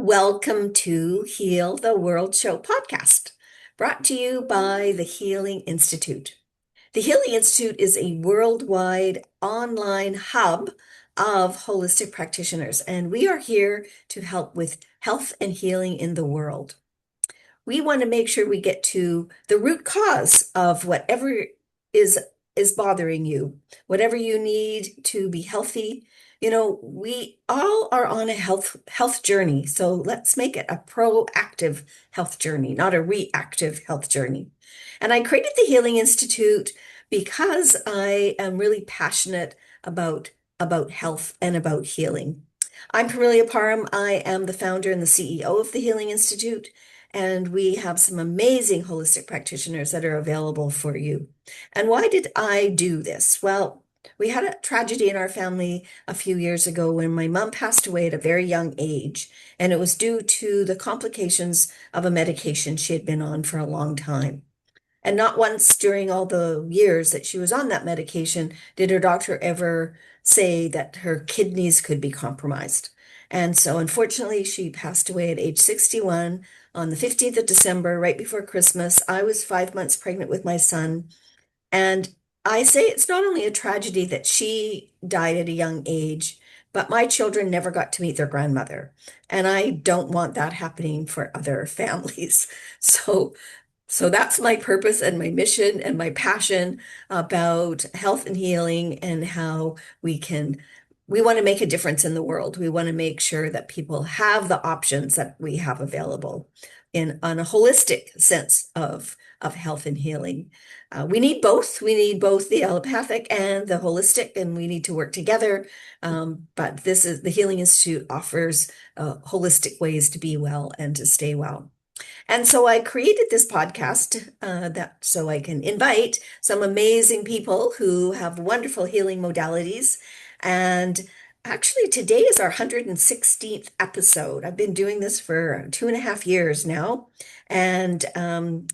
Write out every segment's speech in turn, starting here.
Welcome to Heal the World Show podcast, brought to you by the Healing Institute. The Healing Institute is a worldwide online hub of holistic practitioners, and we are here to help with health and healing in the world. We want to make sure we get to the root cause of whatever is is bothering you, whatever you need to be healthy. We all are on a health journey, so let's make it a proactive health journey, not a reactive health journey. And I created the Healing Institute because I am really passionate about health and about healing. I'm Pamelia Parham. I am the founder and the CEO of the Healing Institute, and we have some amazing holistic practitioners that are available for you. And why did I do this? Well, we had a tragedy in our family a few years ago when my mom passed away at a very young age, and it was due to the complications of a medication she had been on for a long time. And not once during all the years that she was on that medication did her doctor ever say that her kidneys could be compromised. And so, unfortunately, she passed away at age 61 on the 15th of December, right before Christmas. I was 5 months pregnant with my son. And I say it's not only a tragedy that she died at a young age, but my children never got to meet their grandmother. And I don't want that happening for other families. So so that's my purpose and my mission and my passion about health and healing and how we want to make a difference in the world. We want to make sure that people have the options that we have available in on a holistic sense of health and healing. We need both. We need both the allopathic and the holistic, and we need to work together. But this is the Healing Institute offers holistic ways to be well and to stay well. And so I created this podcast that so I can invite some amazing people who have wonderful healing modalities. And actually, today is our 116th episode. I've been doing this for 2.5 years now. And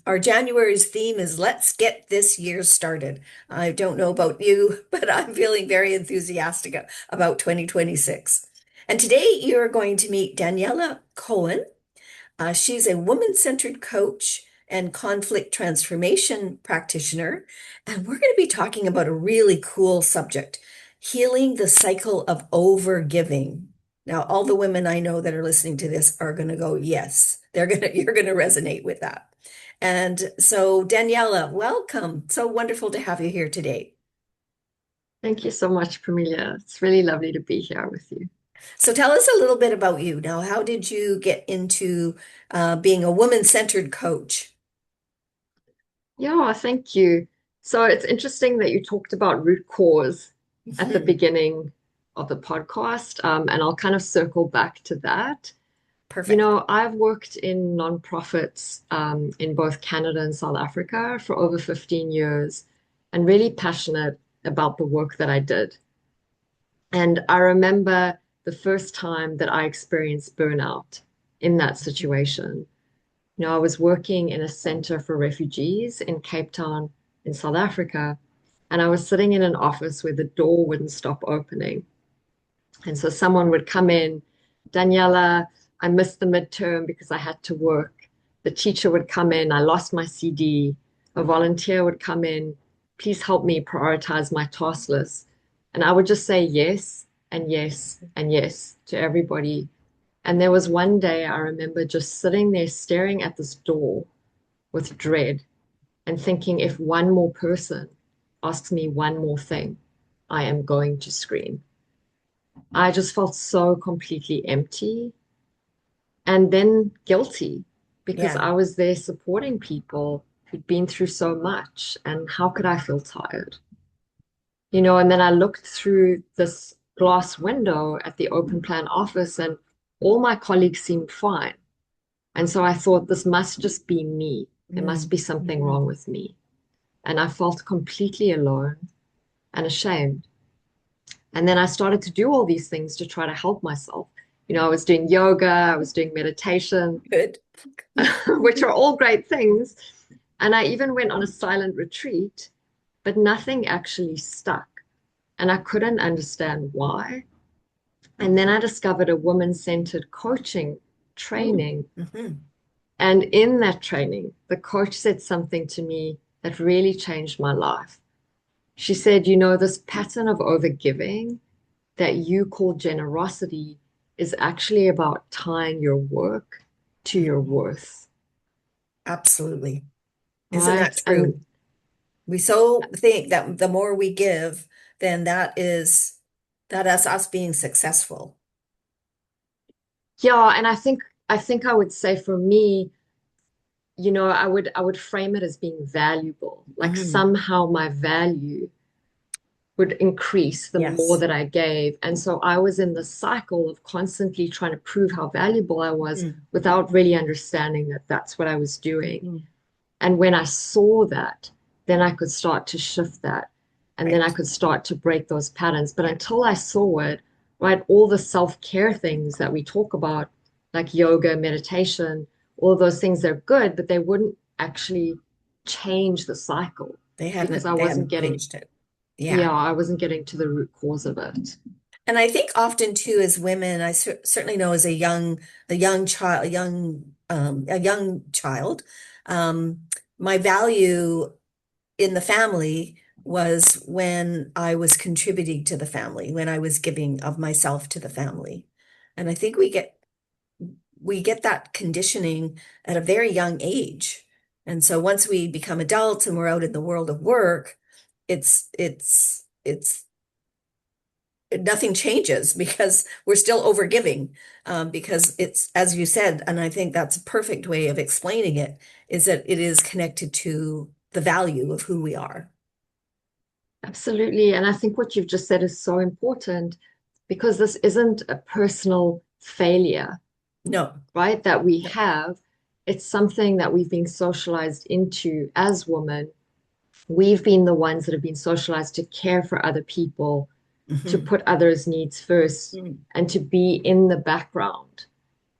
our January's theme is Let's Get This Year Started. I don't know about you, but I'm feeling very enthusiastic about 2026. And today you're going to meet Daniela Cohen. She's a woman-centered coach and conflict transformation practitioner. And we're going to be talking about a really cool subject, healing the cycle of overgiving. Now, all the women I know that are listening to this are going to go, yes, you're going to resonate with that. And so, Daniela, welcome. So wonderful to have you here today. Thank you so much, Pamelia. It's really lovely to be here with you. So tell us a little bit about you. Now, how did you get into being a woman-centered coach? Yeah, thank you. So it's interesting that you talked about root cause at the Mhm. beginning of the podcast, and I'll kind of circle back to that. Perfect. I've worked in nonprofits in both Canada and South Africa for over 15 years and really passionate about the work that I did. And I remember the first time that I experienced burnout in that situation. I was working in a center for refugees in Cape Town in South Africa, and I was sitting in an office where the door wouldn't stop opening. And so someone would come in, Daniela, I missed the midterm because I had to work. The teacher would come in, I lost my CD. A volunteer would come in, please help me prioritize my task list. And I would just say yes and yes and yes to everybody. And there was one day I remember just sitting there staring at this door with dread and thinking, if one more person asks me one more thing, I am going to scream. I just felt so completely empty and then guilty because Yeah. I was there supporting people who'd been through so much. And how could I feel tired? And then I looked through this glass window at the open plan office, and all my colleagues seemed fine. And so I thought, this must just be me. There must Mm. be something wrong with me. And I felt completely alone and ashamed. And then I started to do all these things to try to help myself. I was doing yoga, I was doing meditation, Good. which are all great things. And I even went on a silent retreat, but nothing actually stuck. And I couldn't understand why. And then I discovered a woman centered coaching training. Mm-hmm. And in that training, the coach said something to me that really changed my life. She said, you know, this pattern of overgiving that you call generosity is actually about tying your work to your worth, Absolutely. Isn't that right? true? We so think that the more we give, then that is us being successful. Yeah, and I think I would say for me, you know, I would frame it as being valuable. Like Hmm. somehow my value would increase the more Yes. that I gave. And so I was in the cycle of constantly trying to prove how valuable I was Mm. without really understanding that that's what I was doing. Mm. And when I saw that, then I could start to shift that. And then I Right. could start to break those patterns. But until I saw it, right, all the self-care things that we talk about, like yoga, meditation, all those things, they're good, but they wouldn't actually change the cycle because I They wasn't hadn't getting, changed it. Yeah. yeah, I wasn't getting to the root cause of it. And I think often too, as women, certainly know as a young child, a young child, um, my value in the family was when I was contributing to the family, when I was giving of myself to the family. And I think we get that conditioning at a very young age. And so once we become adults and we're out in the world of work, it's nothing changes because we're still overgiving. Because it's, as you said, and I think that's a perfect way of explaining it, is that it is connected to the value of who we are. Absolutely. And I think what you've just said is so important because this isn't a personal failure, No, right? That we no. have. It's something that we've been socialized into as women. We've been the ones that have been socialized to care for other people, to Mhm. put others' needs first, Mm. and to be in the background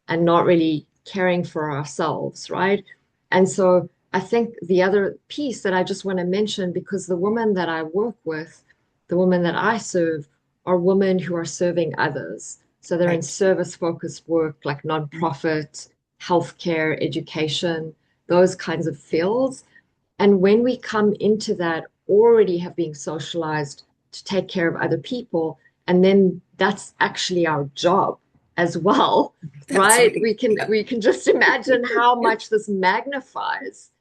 and not really caring for ourselves, right? And so I think the other piece that I just want to mention, because the women that I work with, the women that I serve, are women who are serving others. So they're in Right. service focused work like Mm. nonprofit, healthcare, education, those kinds of fields. And when we come into that, already have been socialized to take care of other people, and then that's actually our job as well, That's right? right. Yeah. We can just imagine how much this magnifies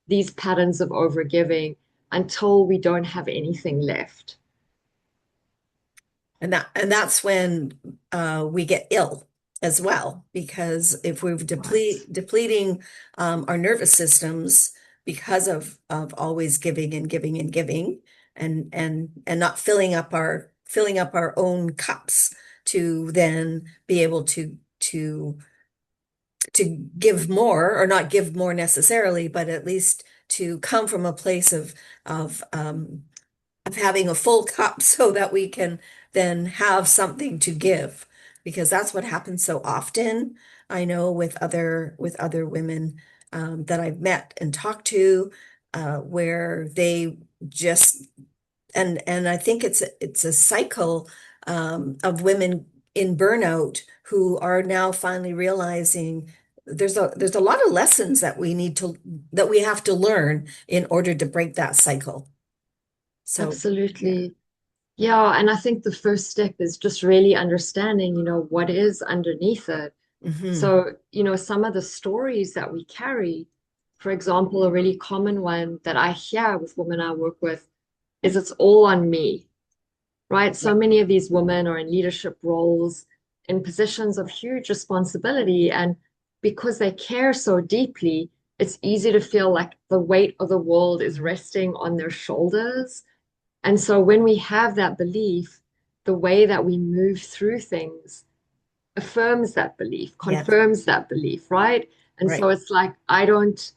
these patterns of overgiving until we don't have anything left. And that's when we get ill as well, because if we're Right. depleting our nervous systems because of always giving and giving and giving and not filling up our own cups to then be able to give more, or not give more necessarily, but at least to come from a place of having a full cup so that we can then have something to give, because that's what happens so often. I know with other women that I've met and talked to, where they just and I think it's a cycle of women in burnout who are now finally realizing there's a lot of lessons that we have to learn in order to break that cycle. So yeah. Absolutely. Yeah, and I think the first step is just really understanding, what is underneath it. Hmm. So, some of the stories that we carry, for example, a really common one that I hear with women I work with is it's all on me, right? Yeah. So many of these women are in leadership roles, in positions of huge responsibility, and because they care so deeply, it's easy to feel like the weight of the world is resting on their shoulders. And so when we have that belief, the way that we move through things affirms that belief, Yeah. confirms that belief, right? And so Right. it's like I don't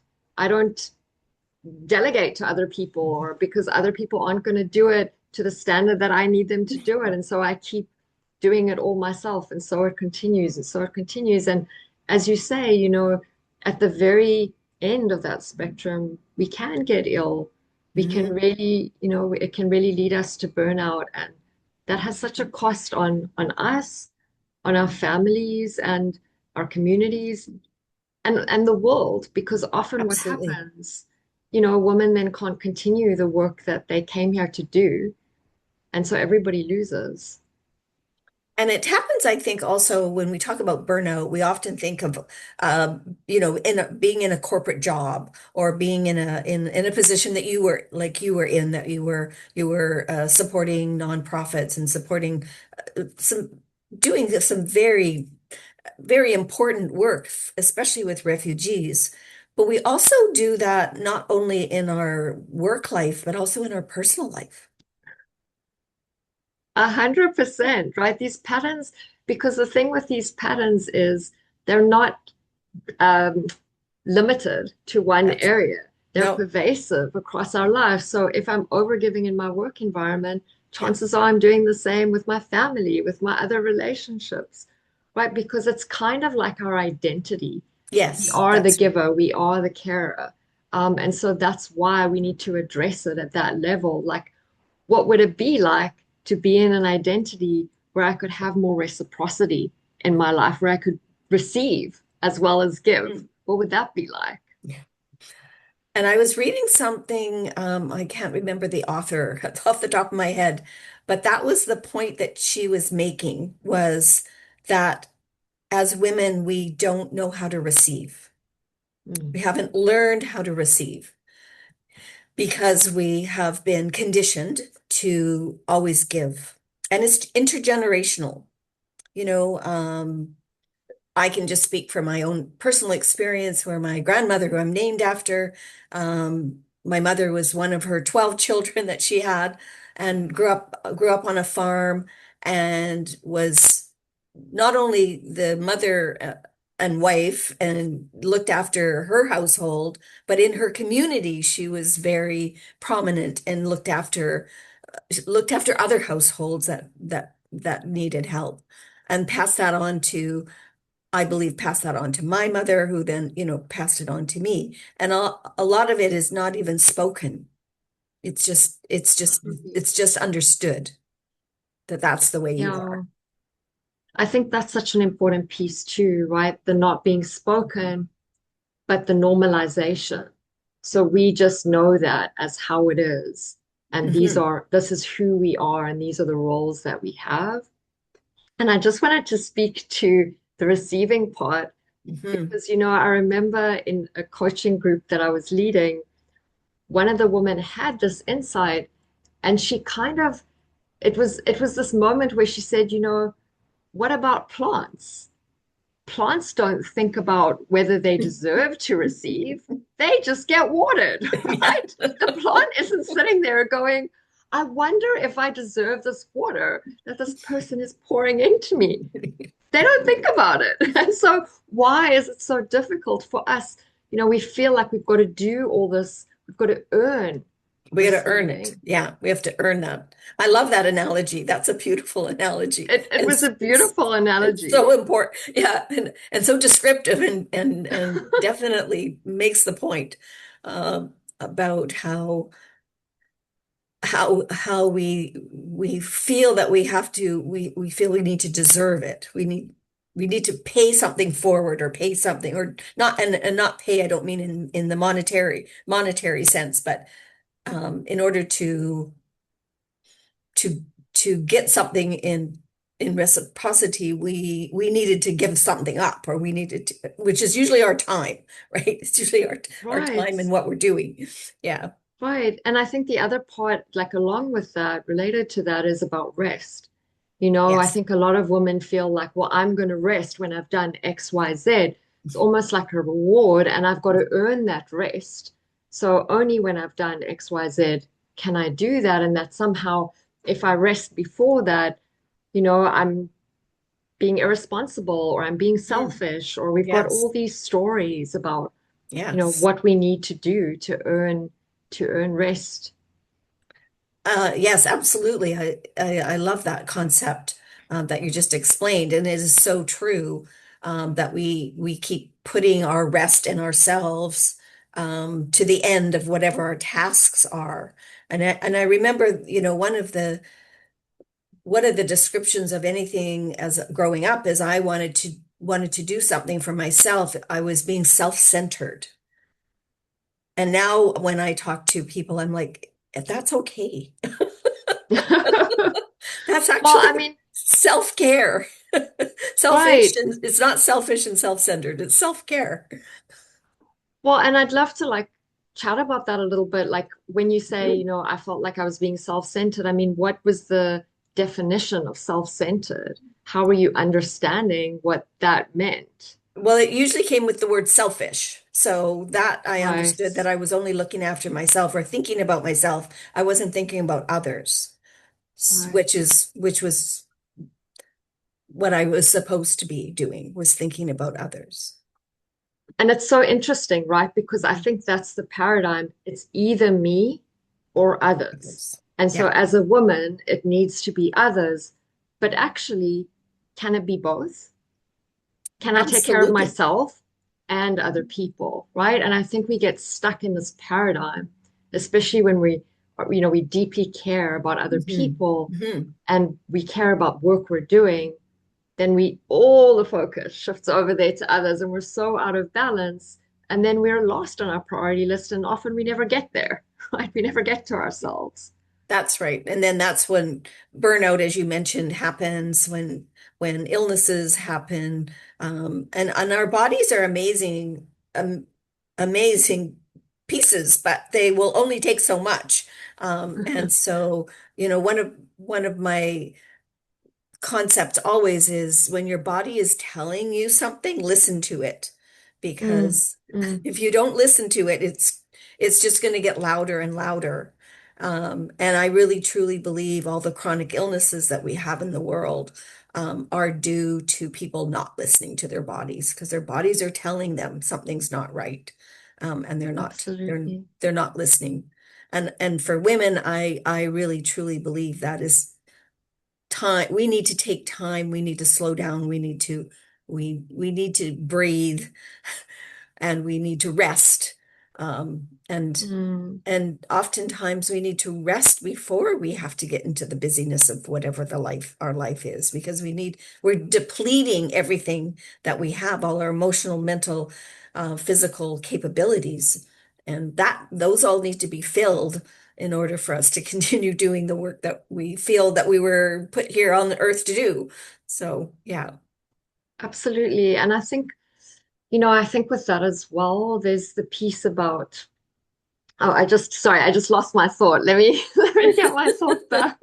delegate to other people, or because other people aren't going to do it to the standard that I need them to do it. And so I keep doing it all myself. And so it continues and so it continues. And as you say, at the very end of that spectrum, we can get ill. We can Mhm. really, it can really lead us to burnout. And that has such a cost on us, on our families, and our communities, and the world, because often what Absolutely. happens, women then can't continue the work that they came here to do, and so everybody loses. And it happens, I think, also when we talk about burnout, we often think of, being in a corporate job or being in a position that you were in, that you were supporting nonprofits and supporting some doing some very very important work, especially with refugees. But we also do that not only in our work life, but also in our personal life. 100%, right? These patterns, because the thing with these patterns is they're not um, limited to one That's area. They're no, pervasive across our lives. So if I'm overgiving in my work environment, yeah, chances are I'm doing the same with my family, with my other relationships, right? Because it's kind of like our identity. We yes, are the that's giver, we are the carer. And so that's why we need to address it at that level. Like, what would it be like to be in an identity where I could have more reciprocity in my life, where I could receive as well as give? mm, What would that be like? yeah. And I was reading something, I can't remember the author off the top of my head, but that was the point that she was making was that as women, we don't know how to receive. Mm, We haven't learned how to receive because we have been conditioned to always give. And it's intergenerational. You know, I can just speak from my own personal experience where my grandmother, who I'm named after, my mother was one of her 12 children that she had and grew up on a farm and was not only the mother and wife and looked after her household, but in her community, she was very prominent and looked after other households that needed help and passed that on to, I believe, passed that on to my mother, who then, passed it on to me. And a lot of it is not even spoken. It's just understood that that's the way you are. yeah, I think that's such an important piece too, right? The not being spoken, but the normalization. So we just know that as how it is. And Hmm. this is who we are, and these are the roles that we have. And I just wanted to speak to the receiving part Hmm. because, I remember in a coaching group that I was leading, one of the women had this insight, and she kind of, it was this moment where she said, what about plants? Plants don't think about whether they deserve to receive. They just get watered, Yeah. right? The plant isn't sitting there going, I wonder if I deserve this water that this person is pouring into me. They don't think about it. And so, why is it so difficult for us? We feel like we've got to do all this, we've got to earn We got to earn it. receiving. Yeah, we have to earn that. I love that analogy. That's a beautiful analogy. It And was a it's beautiful it's analogy. so important. Yeah, and so descriptive and definitely makes the point about how we feel that we feel we need to deserve it. We need to pay something forward or pay something or not, and not pay, I don't mean in the monetary sense, but in order to to get something in reciprocity, we needed to give something up, or we needed to, which is usually our time, right? It's usually our Right. time and what we're doing. Yeah. Right. And I think the other part, like along with that, related to that, is about rest. I Yes. think a lot of women feel like, well, I'm going to rest when I've done X, Y, Z. It's almost like a reward, and I've got to earn that rest. So only when I've done X, Y, Z can I do that. And that somehow, if I rest before that, I'm being irresponsible or I'm being Mm. selfish, or we've got Yes. all these stories about, Yes. what we need to do to earn rest. Yes, absolutely. I love that concept that you just explained, and it is so true that we keep putting our rest and ourselves to the end of whatever our tasks are. And I remember, one of the descriptions of anything as growing up is I wanted wanted to do something for myself, I was being self-centered. And now when I talk to people, I'm like, that's okay. That's Well, actually I mean, self-care. Selfish right. and it's not selfish and self-centered. It's self-care. Well, and I'd love to like chat about that a little bit. Like when you say, Mhm. I felt like I was being self-centered, I mean, what was the definition of self-centered? How were you understanding what that meant? Well, it usually came with the word selfish. So that I Right. understood that I was only looking after myself or thinking about myself. I wasn't thinking about others, Right. which was what I was supposed to be doing, was thinking about others. And it's so interesting, right? Because I think that's the paradigm. It's either me or others. Others. And so Yeah, as a woman, it needs to be others. But actually, can it be both? Can I take care of absolutely. myself and other people, right? And I think we get stuck in this paradigm, especially when we deeply care about other Hmm. people Hmm. and we care about work we're doing, then all the focus shifts over there to others and we're so out of balance. And then we're lost on our priority list and often we never get there, right? We never get to ourselves. That's right. And then that's when burnout, as you mentioned, happens, when illnesses happen. And our bodies are amazing pieces, but they will only take so much. And so, one of my concepts always is when your body is telling you something, listen to it. Mm, Because mm, if you don't listen to it, it's just going to get louder and louder. And I really truly believe all the chronic illnesses that we have in the world are due to people not listening to their bodies because their bodies are telling them something's not right. And absolutely. they're not listening. And for women, I really truly believe that is time. We need to take time. We need to slow down. We need to breathe and we need to rest. Um, and Mm, and oftentimes we need to rest before we have to get into the busyness of whatever our life is, because we're depleting everything that we have, all our emotional, mental, physical capabilities. And those all need to be filled in order for us to continue doing the work that we feel that we were put here on the earth to do. So, yeah. absolutely. And I think with that as well, there's the piece about, oh, sorry, I just lost my thought. Let me, let me get my thought back.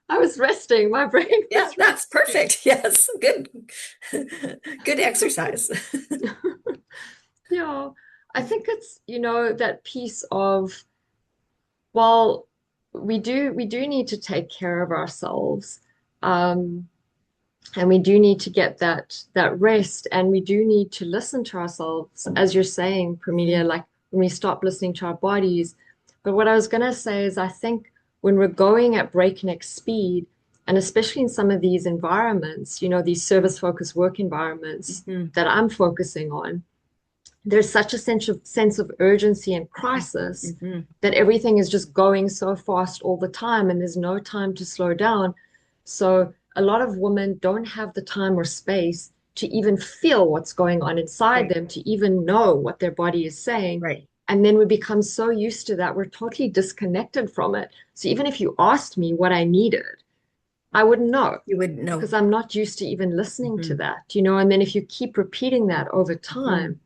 I was resting. My brain Yeah, was that's resting. perfect. Yes, good. Good exercise. Yeah, I think it's, that piece of, well, we do need to take care of ourselves. Um, and we do need to get that rest and we do need to listen to ourselves, as you're saying, Pramelia, Mhm. like when we stop listening to our bodies. But what I was gonna say is I think when we're going at breakneck speed, and especially in some of these environments, these service-focused work environments Mhm. that I'm focusing on, there's such a sense of urgency and crisis Mhm. that everything is just going so fast all the time and there's no time to slow down. So a lot of women don't have the time or space to even feel what's going on inside Right, them, to even know what their body is saying. right. And then we become so used to that, we're totally disconnected from it. So even if you asked me what I needed, I wouldn't know You wouldn't because know. I'm not used to even listening to Mhm. that. And then if you keep repeating that over Mhm. time,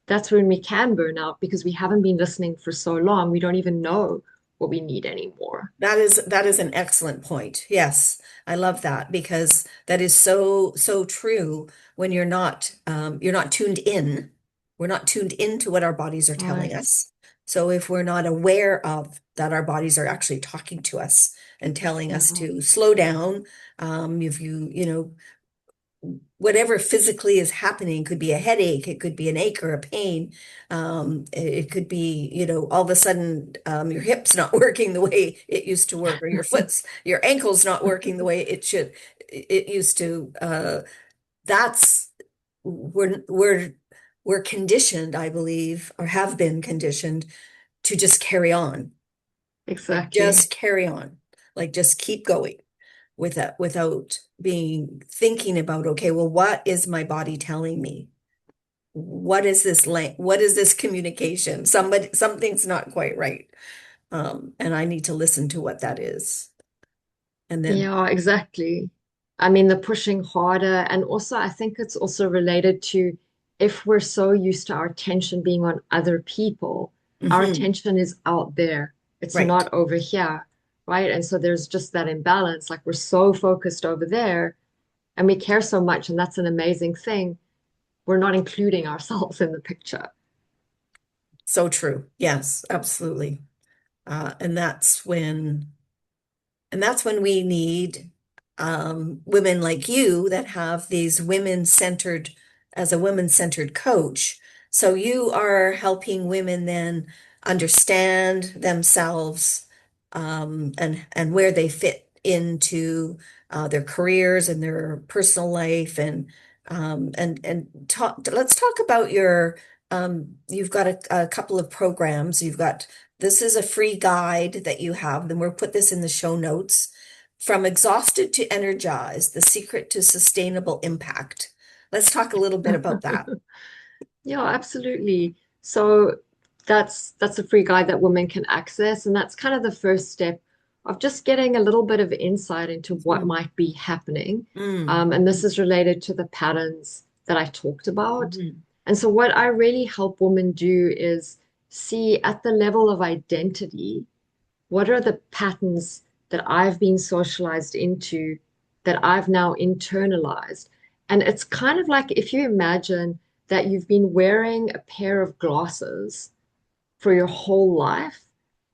that's when we can burn out because we haven't been listening for so long. We don't even know what we need anymore. That is an excellent point. Yes, I love that because that is so true when you're not tuned in. We're not tuned into what our bodies are telling Right. us. So if we're not aware of that, our bodies are actually talking to us and telling us Yeah. to slow down. If whatever physically is happening, could be a headache, it could be an ache or a pain. It could be, all of a sudden, your hip's not working the way it used to work, or your ankle's not working the way it used to. That's we're conditioned, I believe, or have been conditioned to just carry on, like Exactly. just carry on, like just keep going. without being thinking about, okay, well, what is my body telling me? What is this communication? Something's not quite right. And I need to listen to what that is. And then, Yeah, exactly. I mean, the pushing harder. And also, I think it's also related to if we're so used to our attention being on other people, our mhm, attention is out there. It's right. not over here, right? And so there's just that imbalance. Like we're so focused over there and we care so much. And that's an amazing thing. We're not including ourselves in the picture. So true. Yes, absolutely. And that's when we need women like you that have these women-centered, as a women-centered coach. So you are helping women then understand themselves and where they fit into their careers and their personal life and talk. Let's talk about you've got a couple of programs. This is a free guide that you have, then we'll put this in the show notes. From Exhausted to Energized, The Secret to Sustainable Impact. Let's talk a little bit about that. Yeah, absolutely. So that's a free guide that women can access, and that's kind of the first step of just getting a little bit of insight into what Mm, might be happening. mm, And this is related to the patterns that I talked about. mhm, And so what I really help women do is see at the level of identity, what are the patterns that I've been socialized into that I've now internalized? And it's kind of like if you imagine that you've been wearing a pair of glasses for your whole life,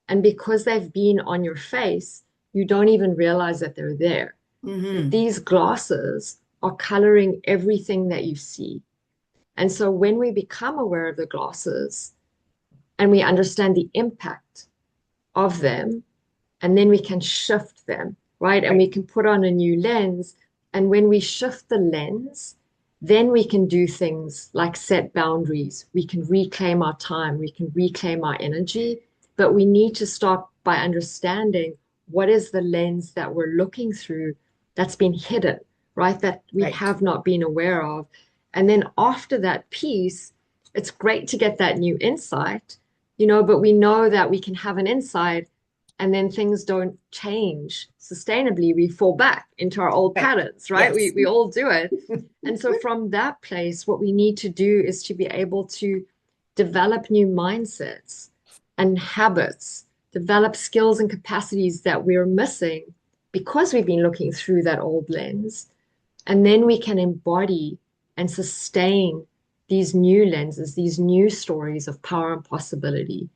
and because they've been on your face, you don't even realize that they're there. But mhm. these glasses are coloring everything that you see. And so when we become aware of the glasses and we understand the impact of them, and then we can shift them, right? And Right, we can put on a new lens. And when we shift the lens, then we can do things like set boundaries. We can reclaim our time, we can reclaim our energy. But we need to start by understanding what is the lens that we're looking through that's been hidden, right? That we right. have not been aware of. And then after that piece, it's great to get that new insight, but we know that we can have an insight and then things don't change sustainably. We fall back into our old Right. patterns, right? We Yes. we all do it. And so from that place, what we need to do is to be able to develop new mindsets and habits, develop skills and capacities that we're missing because we've been looking through that old lens. And then we can embody and sustain these new lenses, these new stories of power and possibility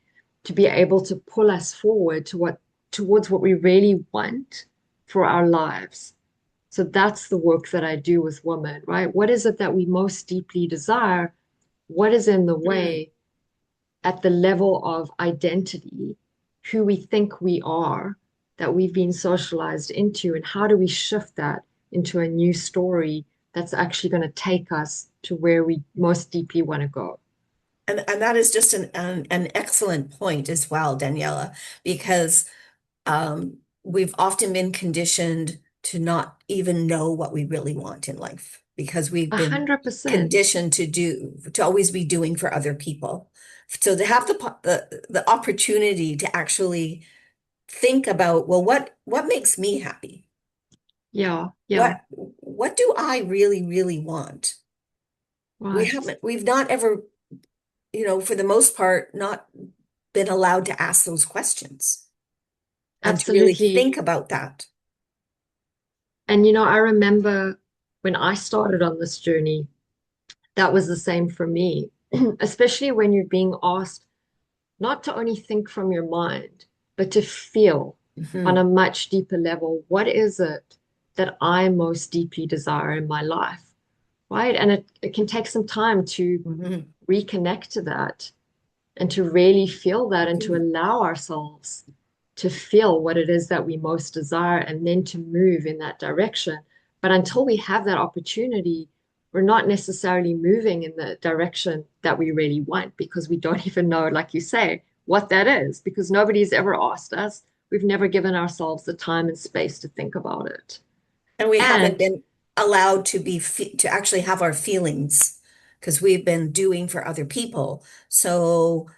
to be able to pull us forward towards what we really want for our lives. So that's the work that I do with women, right? What is it that we most deeply desire? What is in the Mm. way at the level of identity, who we think we are, that we've been socialized into, and how do we shift that into a new story that's actually going to take us to where we most deeply want to go? And that is just an excellent point as well, Daniela, because we've often been conditioned to not even know what we really want in life because we've A been hundred percent. conditioned to always be doing for other people. So to have the opportunity to actually think about, well, what makes me happy? Yeah, yeah, What do I really, really want? right. We've not ever, for the most part, not been allowed to ask those questions and to really Absolutely. think about that. And I remember when I started on this journey, that was the same for me, especially when you're being asked not to only think from your mind, but to feel on a Mhm. much deeper level, what is it that I most deeply desire in my life, right? And it can take some time to Mhm. reconnect to that and to really feel that and to Mhm. allow ourselves to feel what it is that we most desire and then to move in that direction. But until we have that opportunity, we're not necessarily moving in the direction that we really want because we don't even know, like you say, what that is because nobody's ever asked us. We've never given ourselves the time and space to think about it. And we haven't And been allowed to to actually have our feelings because we've been doing for other people. So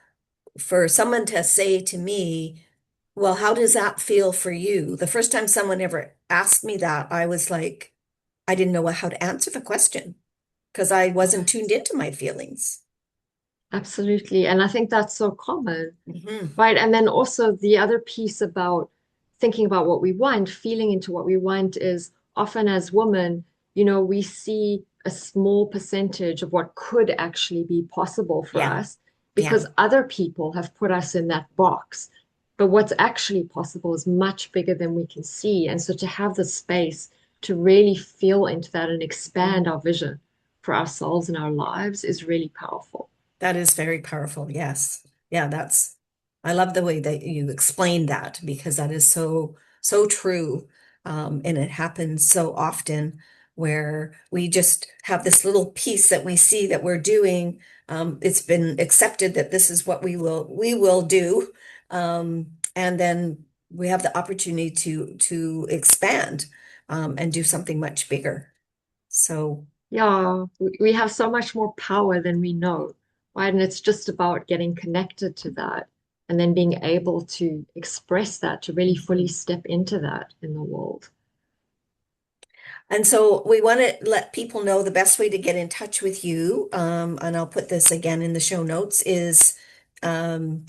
for someone to say to me, well, how does that feel for you? The first time someone ever asked me that, I was like, I didn't know how to answer the question because I wasn't tuned into my feelings. absolutely. And I think that's so common. Hmm. Right. And then also the other piece about thinking about what we want, feeling into what we want is often as women, we see a small percentage of what could actually be possible for Yeah, us yeah. because other people have put us in that box. But what's actually possible is much bigger than we can see. And so to have the space to really feel into that and expand Mhm. our vision for ourselves and our lives is really powerful. That is very powerful. Yes. Yeah, I love the way that you explained that because that is so, so true. And it happens so often where we just have this little piece that we see that we're doing. It's been accepted that this is what we will do. And then we have the opportunity to expand, and do something much bigger. So, Yeah, we have so much more power than we know, right? And it's just about getting connected to that and then being able to express that, to really fully mhm. step into that in the world. And so we want to let people know the best way to get in touch with you, and I'll put this again in the show notes, is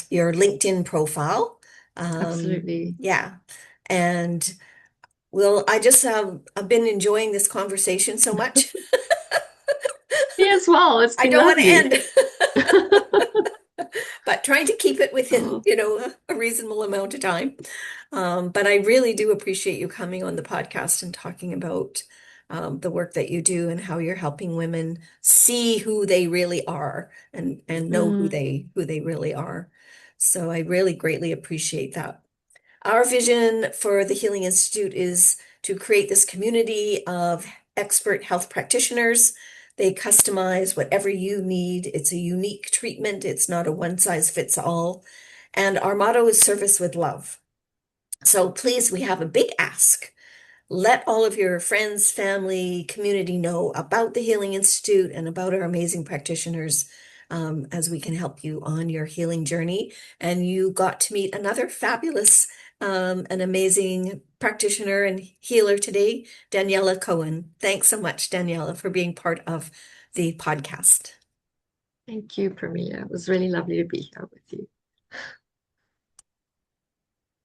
your LinkedIn profile. Absolutely. Yeah. And well, I've been enjoying this conversation so much. Me as well. It's I been don't want to lovely. end, but trying to keep it within, Oh, a reasonable amount of time. But I really do appreciate you coming on the podcast and talking about the work that you do and how you're helping women see who they really are and know who mm, they really are. So I really greatly appreciate that. Our vision for the Healing Institute is to create this community of expert health practitioners. They customize whatever you need. It's a unique treatment. It's not a one size fits all. And our motto is service with love. So please, we have a big ask. Let all of your friends, family, community know about the Healing Institute and about our amazing practitioners, as we can help you on your healing journey. And you got to meet another fabulous, and amazing practitioner and healer today, Daniela Cohen. Thanks so much, Daniela, for being part of the podcast. thank you, Premia. It was really lovely to be here with you.